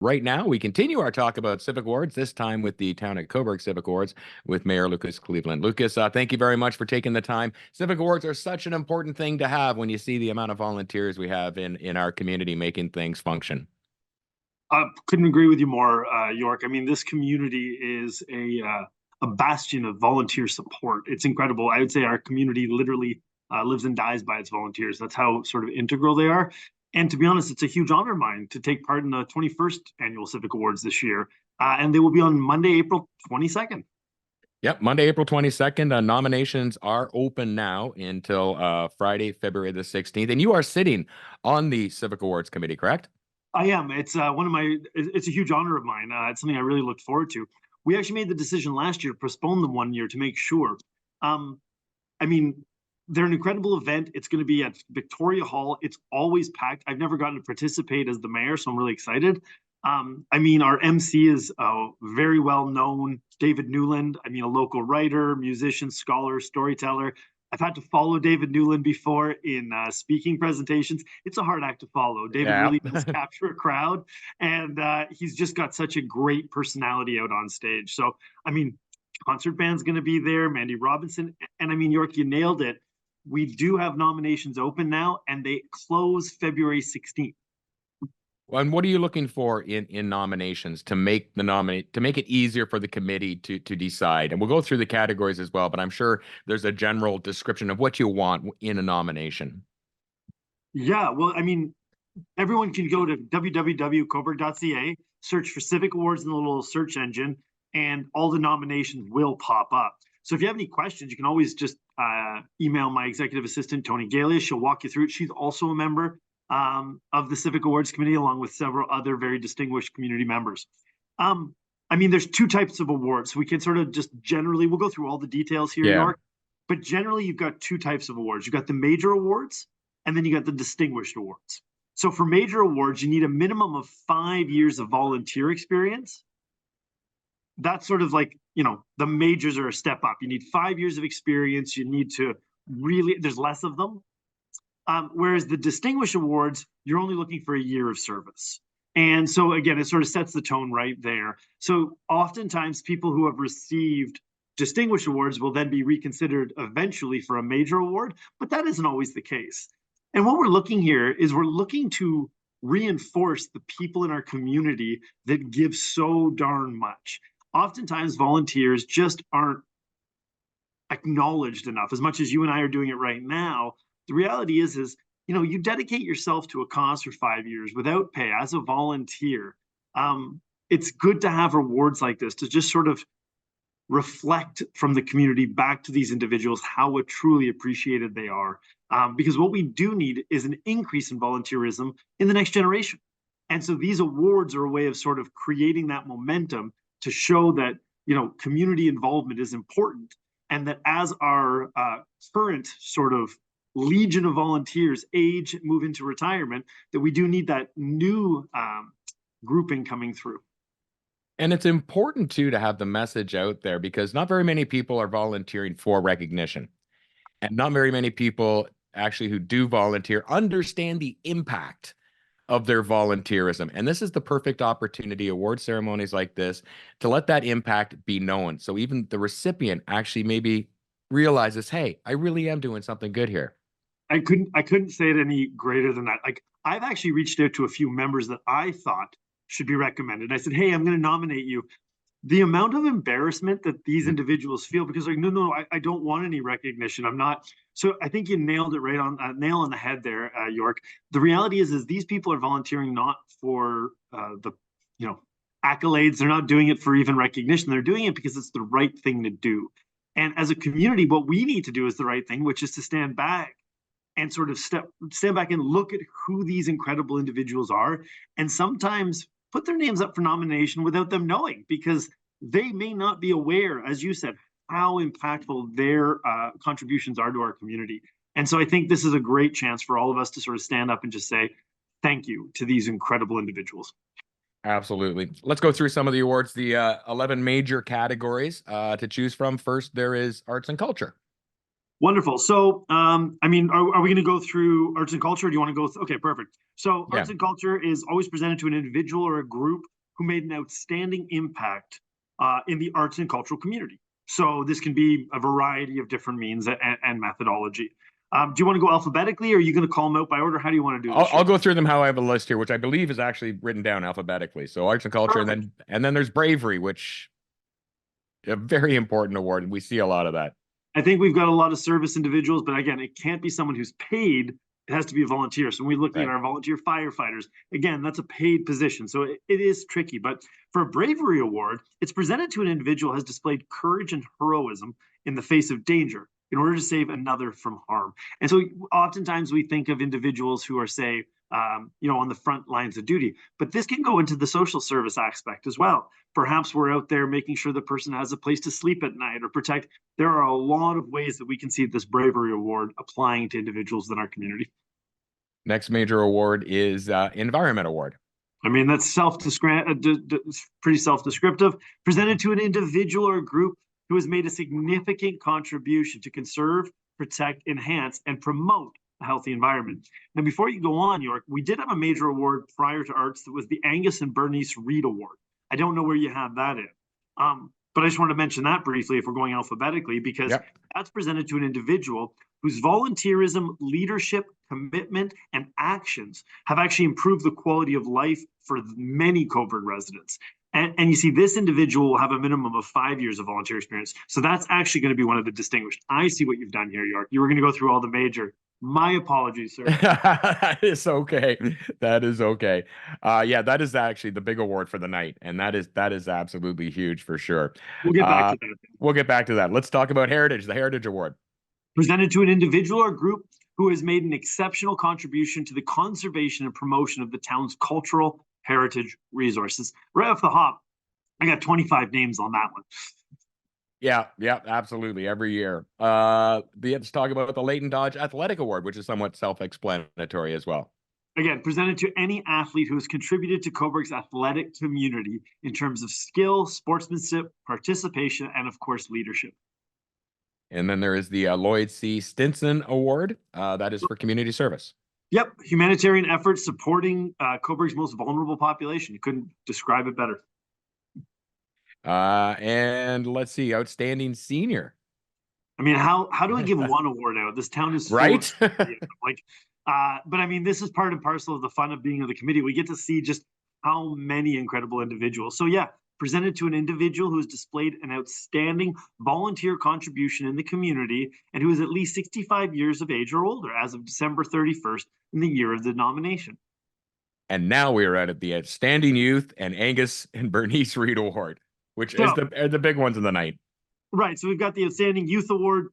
Right now, we continue our talk about Civic Awards, this time with the Town of Cobourg Civic Awards with Mayor Lucas Cleveland. Lucas, thank you very much for taking the time. Civic Awards are such an important thing to have when you see the amount of volunteers we have in our community making things function. Couldn't agree with you more, York. I mean, this community is a bastion of volunteer support. It's incredible. I would say our community literally lives and dies by its volunteers. That's how sort of integral they are. And to be honest, it's a huge honor of mine to take part in the 21st Annual Civic Awards this year. And they will be on Monday, April 22nd. Yep, Monday, April 22nd. Nominations are open now until Friday, February the 16th. And you are sitting on the Civic Awards Committee, correct? I am. It's it's a huge honor of mine. It's something I really looked forward to. We actually made the decision last year to postpone them 1 year to make sure. Um, I mean, they're an incredible event. It's going to be at Victoria Hall. It's always packed. I've never gotten to participate as the mayor, so I'm really excited. I mean, our MC is very well known, David Newland. I mean, a local writer, musician, scholar, storyteller. I've had to follow David Newland before in speaking presentations. It's a hard act to follow. David Yeah. really does capture a crowd, and he's just got such a great personality out on stage. So, I mean, concert band's going to be there, Mandy Robinson, and I mean, York, you nailed it. We do have nominations open now, and they close February 16th. And what are you looking for in nominations to make it easier for the committee to decide? And we'll go through the categories as well, but I'm sure there's a general description of what you want in a nomination. Yeah, well, I mean, everyone can go to www.cobourg.ca, search for Civic Awards in the little search engine, and all the nominations will pop up. So if you have any questions, you can always just email my executive assistant, Tony Galia. She'll walk you through it. She's also a member of the Civic Awards Committee, along with several other very distinguished community members. I mean, there's two types of awards. We can sort of just generally, we'll go through all the details here, Yeah. York, but generally you've got two types of awards. You've got the major awards, and then you got the distinguished awards. So for major awards, you need a minimum of 5 years of volunteer experience. That's sort of like, you know, the majors are a step up. You need 5 years of experience. You need to really, there's less of them. Whereas the distinguished awards, you're only looking for a year of service. And so again, it sort of sets the tone right there. So oftentimes people who have received distinguished awards will then be reconsidered eventually for a major award, but that isn't always the case. And what we're looking here is we're looking to reinforce the people in our community that give so darn much. Oftentimes volunteers just aren't acknowledged enough. As much as you and I are doing it right now, the reality is, you know, you dedicate yourself to a cause for 5 years without pay as a volunteer. It's good to have rewards like this to just sort of reflect from the community back to these individuals how truly appreciated they are. Because what we do need is an increase in volunteerism in the next generation. And so these awards are a way of sort of creating that momentum to show that, you know, community involvement is important, and that as our current sort of legion of volunteers age, move into retirement, that we do need that new grouping coming through. And it's important too to have the message out there, because not very many people are volunteering for recognition, and not very many people actually who do volunteer understand the impact of their volunteerism. And this is the perfect opportunity, award ceremonies like this, to let that impact be known. So even the recipient actually maybe realizes, hey, I really am doing something good here. I couldn't say it any greater than that. Like, I've actually reached out to a few members that I thought should be recommended. I said, hey, I'm going to nominate you. The amount of embarrassment that these individuals feel, because like, no, I don't want any recognition. I'm not. So I think you nailed it right on, nail on the head there, York. The reality is these people are volunteering not for the, you know, accolades. They're not doing it for even recognition. They're doing it because it's the right thing to do. And as a community, what we need to do is the right thing, which is to stand back and sort of stand back and look at who these incredible individuals are, and sometimes put their names up for nomination without them knowing, because they may not be aware, as you said, how impactful their contributions are to our community. And so I think this is a great chance for all of us to sort of stand up and just say thank you to these incredible individuals. Absolutely. Let's go through some of the awards, the 11 major categories to choose from. First, there is arts and culture. Wonderful. So, I mean, are we going to go through arts and culture? Do you want to go? Okay, perfect. So, Yeah. arts and culture is always presented to an individual or a group who made an outstanding impact in the arts and cultural community. So, this can be a variety of different means and methodology. Do you want to go alphabetically, or are you going to call them out by order? How do you want to do this, I'll York? go through them how I have a list here, which I believe is actually written down alphabetically. So arts and culture, and Perfect. then there's bravery, which a very important award, and we see a lot of that. I think we've got a lot of service individuals, but again, it can't be someone who's paid. It has to be a volunteer. So when we're looking at Right. our volunteer firefighters, again, that's a paid position. So it is tricky. But for a bravery award, it's presented to an individual who has displayed courage and heroism in the face of danger in order to save another from harm. And so oftentimes we think of individuals who are, say, on the front lines of duty, but this can go into the social service aspect as well. Perhaps we're out there making sure the person has a place to sleep at night or protect. There are a lot of ways that we can see this bravery award applying to individuals in our community. Next major award is Environment Award. I mean, that's pretty self-descriptive. Presented to an individual or group who has made a significant contribution to conserve, protect, enhance, and promote a healthy environment. Now, before you go on, York, we did have a major award prior to arts that was the Angus and Bernice Reed Award. I don't know where you have that in. But I just want to mention that briefly if we're going alphabetically, because Yep. that's presented to an individual whose volunteerism, leadership, commitment, and actions have actually improved the quality of life for many Cobourg residents. And you see, this individual will have a minimum of 5 years of volunteer experience. So that's actually going to be one of the distinguished. I see what you've done here, York. You were going to go through all the major. My apologies, sir. That is okay. That is okay. Yeah, that is actually the big award for the night, and that is absolutely huge for sure. We'll get back Uh, to that. we'll get back to that. Let's talk about Heritage, the Heritage Award. Presented to an individual or group who has made an exceptional contribution to the conservation and promotion of the town's cultural heritage resources. Right off the hop, I got 25 names on that one. Yeah, yeah, absolutely. Every year. Let's talk about the Leighton Dodge Athletic Award, which is somewhat self-explanatory as well. Again, presented to any athlete who has contributed to Cobourg's athletic community in terms of skill, sportsmanship, participation, and of course, leadership. And then there is the Lloyd C. Stinson Award. That is for community service. Yep, humanitarian efforts supporting Cobourg's most vulnerable population. You couldn't describe it better. And let's see, Outstanding Senior. I mean, how do I give one award out? This town is right. like, but I mean, this is part and parcel of the fun of being on the committee. We get to see just how many incredible individuals. So yeah, presented to an individual who has displayed an outstanding volunteer contribution in the community and who is at least 65 years of age or older as of December 31st in the year of the nomination. And now we are at the Outstanding Youth and Angus and Bernice Reed Award, which is the big ones in the night. Right. So we've got the Outstanding Youth Award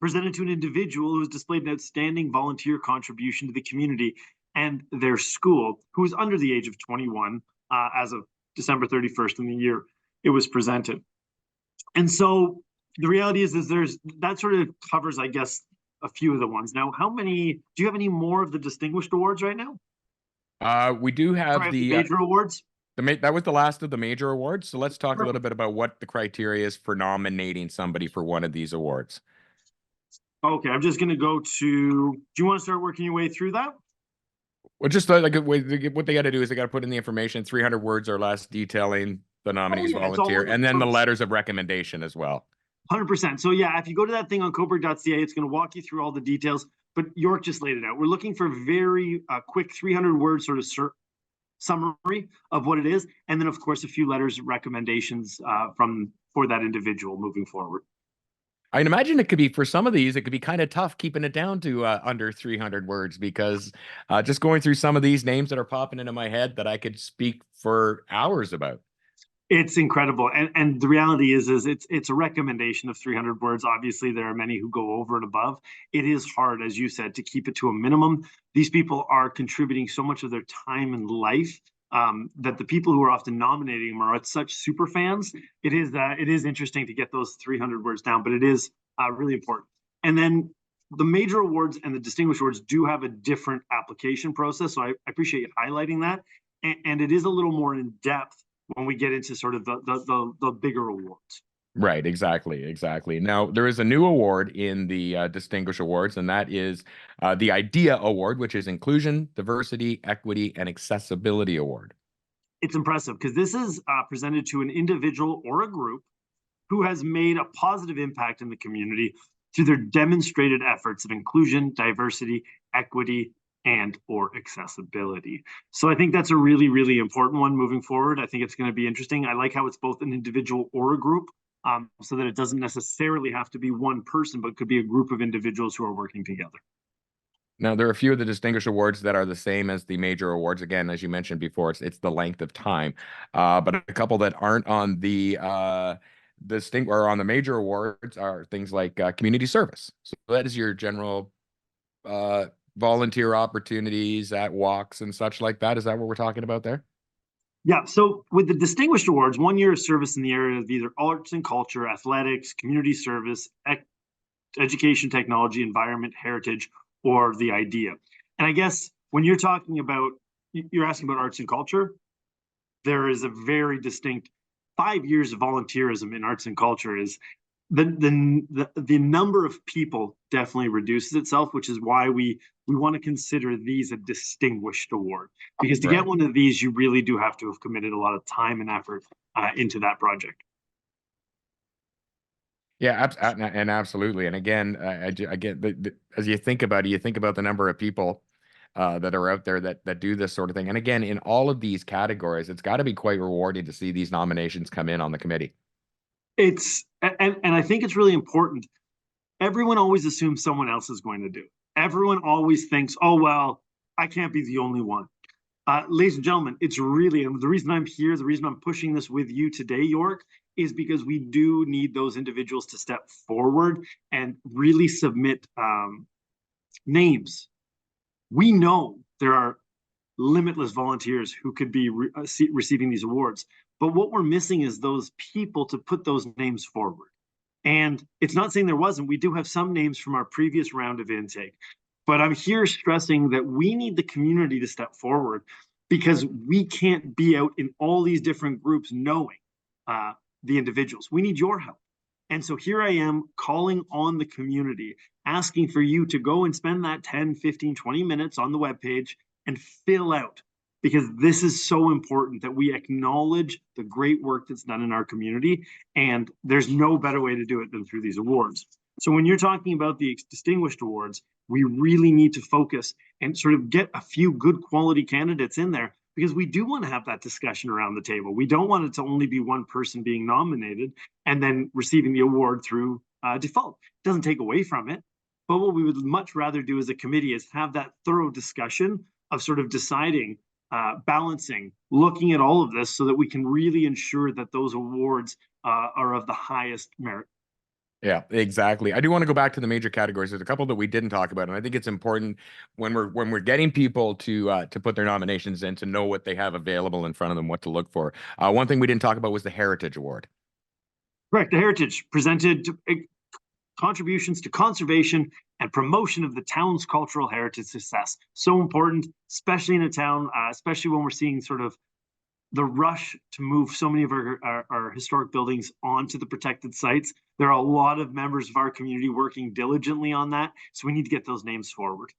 presented to an individual who has displayed an outstanding volunteer contribution to the community and their school, who is under the age of 21 as of December 31st in the year it was presented. And so the reality is that sort of covers, I guess, a few of the ones. Now, do you have any more of the distinguished awards right now? We do have the major awards. That was the last of the major awards. So let's talk a little bit about what the criteria is for nominating somebody for one of these awards. Okay, I'm just going to go to, do you want to start working your way through that? Well, just like what they got to do is they got to put in the information, 300 words or less detailing the nominee's volunteer, and then the letters of recommendation as well. 100%. So yeah, if you go to that thing on cobourg.ca, it's going to walk you through all the details, but York just laid it out. We're looking for very quick 300 word sort of summary of what it is. And then of course, a few letters of recommendations for that individual moving forward. I imagine it could be, for some of these, it could be kind of tough keeping it down to under 300 words, because just going through some of these names that are popping into my head that I could speak for hours about. It's incredible. And the reality is it's a recommendation of 300 words. Obviously, there are many who go over and above. It is hard, as you said, to keep it to a minimum. These people are contributing so much of their time and life that the people who are often nominating them are such super fans. It is interesting to get those 300 words down, but it is really important. And then the major awards and the distinguished awards do have a different application process. So I appreciate you highlighting that. And it is a little more in depth when we get into sort of the bigger awards. Right, exactly, exactly. Now, there is a new award in the Distinguished Awards, and that is the IDEA Award, which is Inclusion, Diversity, Equity, and Accessibility Award. It's impressive because this is presented to an individual or a group who has made a positive impact in the community through their demonstrated efforts of inclusion, diversity, equity, and or accessibility. So I think that's a really, really important one moving forward. I think it's going to be interesting. I like how it's both an individual or a group, so that it doesn't necessarily have to be one person, but could be a group of individuals who are working together. Now, there are a few of the distinguished awards that are the same as the major awards. Again, as you mentioned before, it's the length of time. But a couple that aren't on the distinct or on the major awards are things like community service. So that is your general uh, volunteer opportunities at walks and such like that. Is that what we're talking about there? Yeah, so with the distinguished awards, 1 year of service in the area of either arts and culture, athletics, community service, education, technology, environment, heritage, or the idea. And I guess when you're talking about, you're asking about arts and culture, there is a very distinct 5 years of volunteerism in arts and culture is the number of people definitely reduces itself, which is why we want to consider these a distinguished award. Because to get Right. one of these, you really do have to have committed a lot of time and effort into that project. Yeah, and absolutely. And again, I get as you think about it, you think about the number of people that are out there that do this sort of thing. And again, in all of these categories, it's got to be quite rewarding to see these nominations come in on the committee. It's and I think it's really important. Everyone always assumes someone else is going to do. Everyone always thinks, oh well, I can't be the only one. Ladies and gentlemen, it's really, and the reason I'm here, the reason I'm pushing this with you today, York, is because we do need those individuals to step forward and really submit names. We know there are limitless volunteers who could be receiving these awards, but what we're missing is those people to put those names forward. And it's not saying there wasn't. We do have some names from our previous round of intake. But I'm here stressing that we need the community to step forward because we can't be out in all these different groups knowing the individuals. We need your help. And so here I am calling on the community, asking for you to go and spend that 10, 15, 20 minutes on the webpage and fill out, because this is so important that we acknowledge the great work that's done in our community. And there's no better way to do it than through these awards. So when you're talking about the distinguished awards, we really need to focus and sort of get a few good quality candidates in there, because we do want to have that discussion around the table. We don't want it to only be one person being nominated and then receiving the award through default. It doesn't take away from it. But what we would much rather do as a committee is have that thorough discussion of sort of deciding, balancing, looking at all of this so that we can really ensure that those awards are of the highest merit. Yeah, exactly. I do want to go back to the major categories. There's a couple that we didn't talk about, and I think it's important when we're getting people to put their nominations in to know what they have available in front of them, what to look for. One thing we didn't talk about was the Heritage Award. Correct. The Heritage presented contributions to conservation and promotion of the town's cultural heritage success. So important, especially in a town, especially when we're seeing sort of the rush to move so many of our historic buildings onto the protected sites. There are a lot of members of our community working diligently on that. So we need to get those names forward.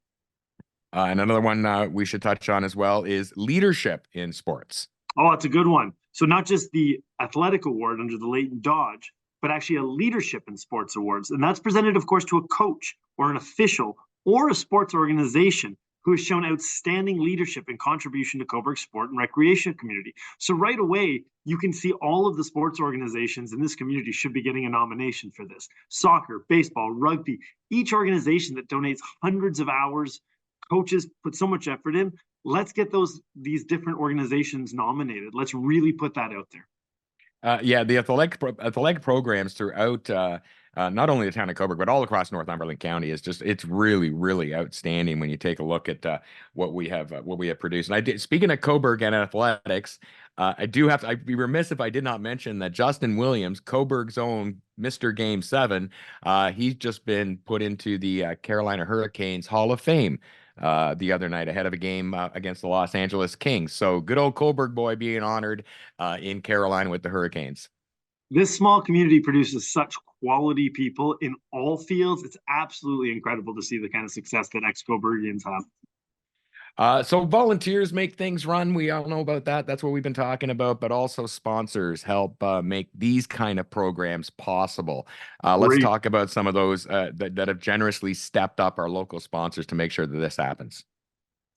And another one we should touch on as well is leadership in sports. Oh, it's a good one. So not just the athletic award under the Leighton Dodge, but actually a leadership in sports awards. And that's presented, of course, to a coach or an official or a sports organization who has shown outstanding leadership and contribution to Cobourg sport and recreation community. So right away, you can see all of the sports organizations in this community should be getting a nomination for this. Soccer, baseball, rugby, each organization that donates hundreds of hours, coaches put so much effort in. Let's get these different organizations nominated. Let's really put that out there. Yeah, the athletic programs throughout not only the town of Cobourg, but all across Northumberland County is it's really, really outstanding when you take a look at what we have produced. And I did, speaking of Cobourg and athletics, I do have to, I'd be remiss if I did not mention that Justin Williams, Cobourg's own Mr. Game 7, he's just been put into the Carolina Hurricanes Hall of Fame the other night ahead of a game against the Los Angeles Kings. So good old Cobourg boy being honored in Carolina with the Hurricanes. This small community produces such quality people in all fields. It's absolutely incredible to see the kind of success that ex-Cobourgians have. So volunteers make things run. We all know about that. That's what we've been talking about, but also sponsors help make these kind of programs possible. Let's Great. talk about some of those that have generously stepped up, our local sponsors, to make sure that this happens.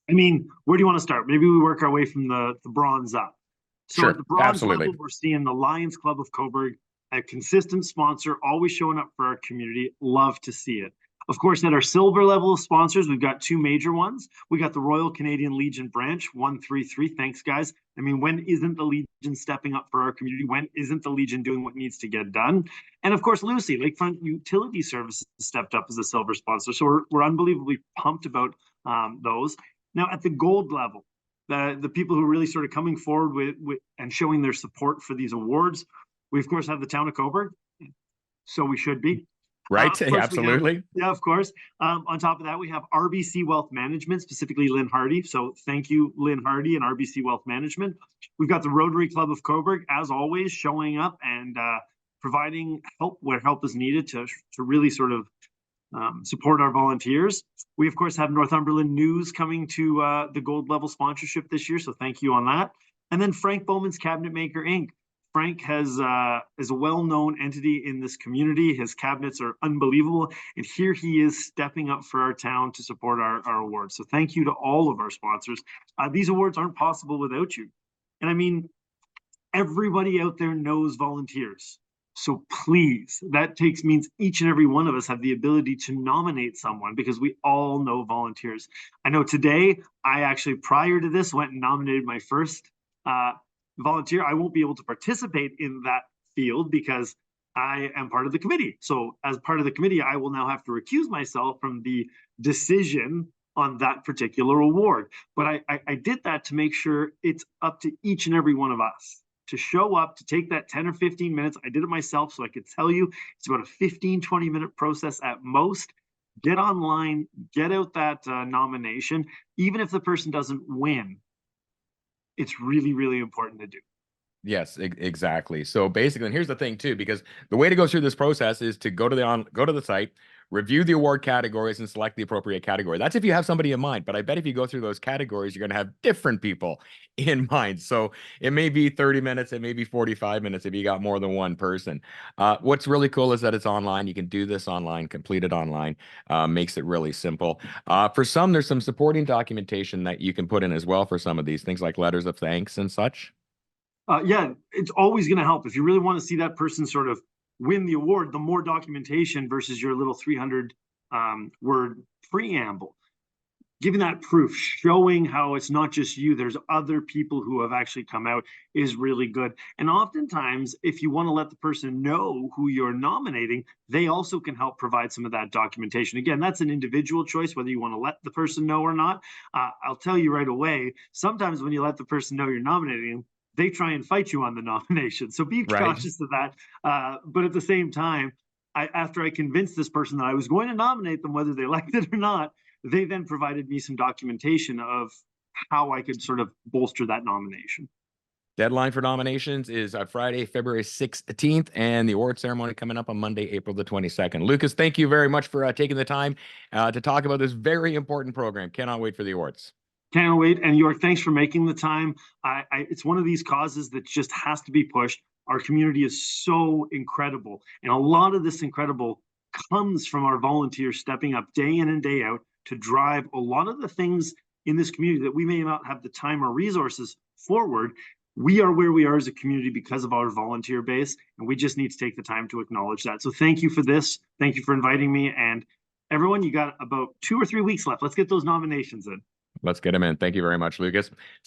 I mean, where do you want to start? Maybe we work our way from the bronze up. So at Sure, the bronze absolutely. level, we're seeing the Lions Club of Cobourg, a consistent sponsor, always showing up for our community. Love to see it. Of course, at our silver level of sponsors, we've got two major ones. We got the Royal Canadian Legion branch, 133. Thanks, guys. I mean, when isn't the Legion stepping up for our community? When isn't the Legion doing what needs to get done? And of course, Lucy, Lakefront Utility Services, stepped up as a silver sponsor. So we're unbelievably pumped about those. Now, at the gold level, the people who are really sort of coming forward with and showing their support for these awards, we of course have the town of Cobourg, so we should be. Right? Of course, we have, Absolutely. yeah, of course. On top of that, we have RBC Wealth Management, specifically Lynn Hardy. So thank you, Lynn Hardy and RBC Wealth Management. We've got the Rotary Club of Cobourg, as always, showing up and providing help where help is needed to really sort of support our volunteers. We, of course, have Northumberland News coming to the gold level sponsorship this year, so thank you on that. And then Frank Bowman's Cabinet Maker Inc. Frank is a well-known entity in this community. His cabinets are unbelievable, and here he is stepping up for our town to support our awards. So thank you to all of our sponsors. These awards aren't possible without you. And I mean, everybody out there knows volunteers. So please, that means each and every one of us have the ability to nominate someone because we all know volunteers. I know today, I actually, prior to this, went and nominated my first volunteer. I won't be able to participate in that field because I am part of the committee. So as part of the committee, I will now have to recuse myself from the decision on that particular award. But I did that to make sure it's up to each and every one of us to show up, to take that 10 or 15 minutes. I did it myself, so I could tell you it's about a 15, 20-minute process at most. Get online, get out that nomination. Even if the person doesn't win, it's really, really important to do. Yes, exactly. So basically, and here's the thing too, because the way to go through this process is to go to the site, review the award categories, and select the appropriate category. That's if you have somebody in mind. But I bet if you go through those categories, you're going to have different people in mind. So it may be 30 minutes, it may be 45 minutes if you got more than one person. What's really cool is that it's online. You can do this online, complete it online. Makes it really simple. For some, there's some supporting documentation that you can put in as well for some of these things, like letters of thanks and such. Yeah, it's always going to help. If you really want to see that person sort of win the award, the more documentation versus your little 300 word preamble, giving that proof, showing how it's not just you, there's other people who have actually come out is really good. And oftentimes, if you want to let the person know who you're nominating, they also can help provide some of that documentation. Again, that's an individual choice, whether you want to let the person know or not. I'll tell you right away, sometimes when you let the person know you're nominating, they try and fight you on the nomination. So be Right. cautious of that. But at the same time, after I convinced this person that I was going to nominate them, whether they liked it or not, they then provided me some documentation of how I could sort of bolster that nomination. Deadline for nominations is Friday, February 16th, and the award ceremony coming up on Monday, April the 22nd. Lucas, thank you very much for taking the time to talk about this very important program. Cannot wait for the awards. Can't wait. And York, thanks for making the time. It's one of these causes that just has to be pushed. Our community is so incredible. And a lot of this incredible comes from our volunteers stepping up day in and day out to drive a lot of the things in this community that we may not have the time or resources forward. We are where we are as a community because of our volunteer base, and we just need to take the time to acknowledge that. So thank you for this. Thank you for inviting me. And everyone, you got about 2 or 3 weeks left. Let's get those nominations in. Let's get him in. Thank you very much, Lucas.